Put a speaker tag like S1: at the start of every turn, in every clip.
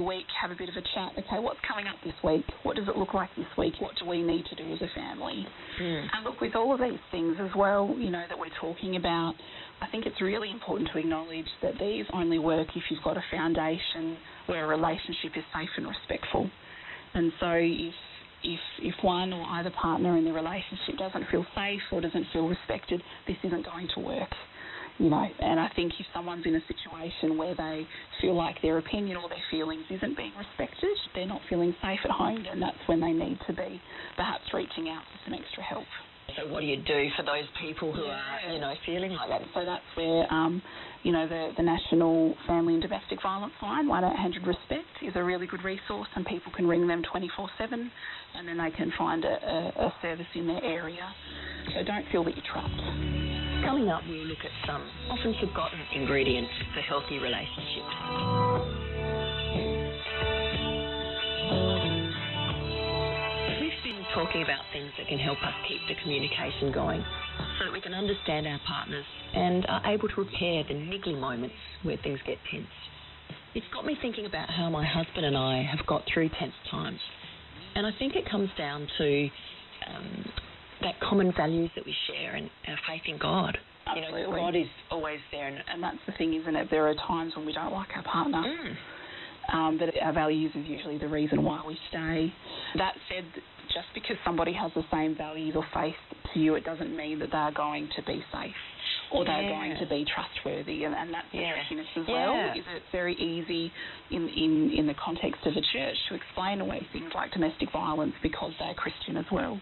S1: week, have a bit of a chat. Okay, what's coming up this week? What does it look like this week? What do we need to do as a family? And look, with all of these things as well, you know, that we're talking about, I think it's really important to acknowledge that these only work if you've got a foundation where a relationship is safe and respectful. And so if one or either partner in the relationship doesn't feel safe or doesn't feel respected, this isn't going to work. You know, and I think if someone's in a situation where they feel like their opinion or their feelings isn't being respected, they're not feeling safe at home, and that's when they need to be perhaps reaching out for some extra help.
S2: So what do you do for those people who are, you know, feeling like that?
S1: So that's where, you know, the National Family and Domestic Violence line, 1-800-RESPECT, is a really good resource, and people can ring them 24/7, and then they can find a service in their area. So don't feel that you're trapped.
S2: Coming up, we'll look at some often forgotten ingredients for healthy relationships. We've been talking about things that can help us keep the communication going so that we can understand our partners and are able to repair the niggly moments where things get tense. It's got me thinking about how my husband and I have got through tense times, and I think it comes down to that common values that we share and our faith in God.
S1: Absolutely.
S2: You know, God is always there.
S1: And that's the thing, isn't it? There are times when we don't like our partner, but our values is usually the reason why we stay. That said, just because somebody has the same values or faith to you, it doesn't mean that they're going to be safe or they're going to be trustworthy, and that's the trickiness as well. Is it's very easy in the context of a church to explain away things like domestic violence because they're Christian as well.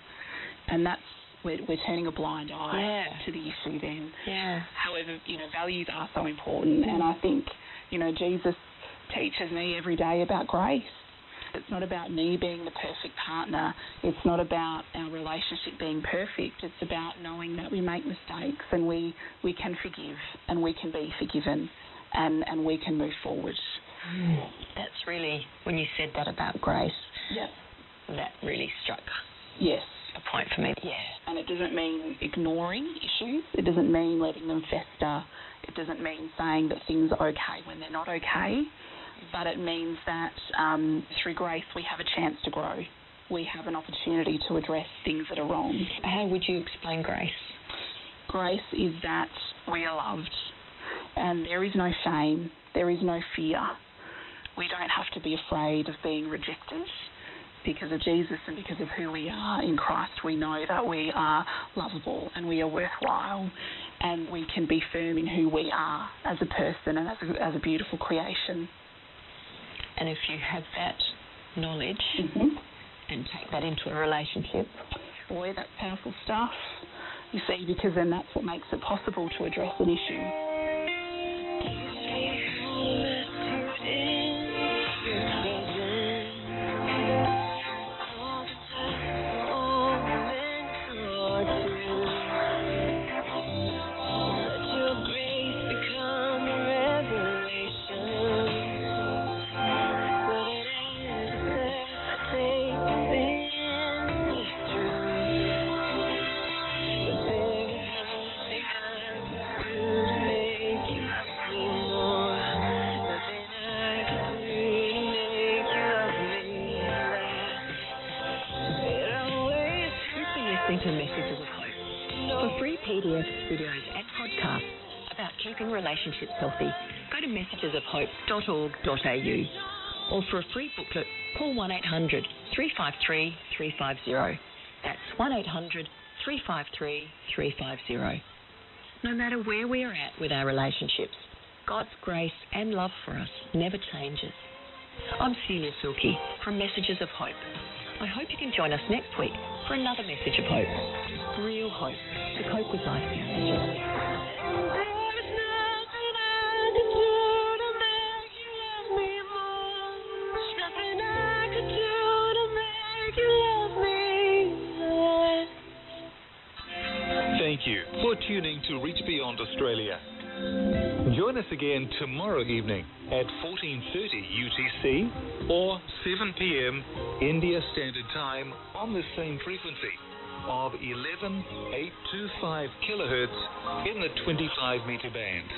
S1: And that's we're turning a blind eye to the issue then. However, you know, values are so important, and I think, you know, Jesus teaches me every day about grace. It's not about me being the perfect partner. It's not about our relationship being perfect. It's about knowing that we make mistakes and we can forgive and we can be forgiven and we can move forward.
S2: That's really, when you said that about grace, that really struck a point for me.
S1: And it doesn't mean ignoring issues. It doesn't mean letting them fester. It doesn't mean saying that things are okay when they're not okay. But it means that through grace we have a chance to grow. We have an opportunity to address things that are wrong.
S2: How would you explain grace?
S1: Grace is that we are loved, and there is no shame, there is no fear. We don't have to be afraid of being rejected. Because of Jesus and because of who we are in Christ, we know that we are lovable and we are worthwhile, and we can be firm in who we are as a person and as a beautiful creation.
S2: And if you have that knowledge and take that into a relationship,
S1: boy, that's powerful stuff. You see, because then that's what makes it possible to address an issue.
S2: To Messages of Hope. For free PDFs, videos and podcasts about keeping relationships healthy, go to messagesofhope.org.au, or for a free booklet, call 1-800-353-350. That's 1-800-353-350. No matter where we are at with our relationships, God's grace and love for us never changes. I'm Celia Silke from Messages of Hope. I hope you can join us next week for another message of hope. Real hope to cope with life's challenges.
S3: Thank you for tuning to Reach Beyond Australia. Join us again tomorrow evening at 14:30 UTC or 7 p.m. India Standard Time on the same frequency of 11,825 kHz in the 25 meter band.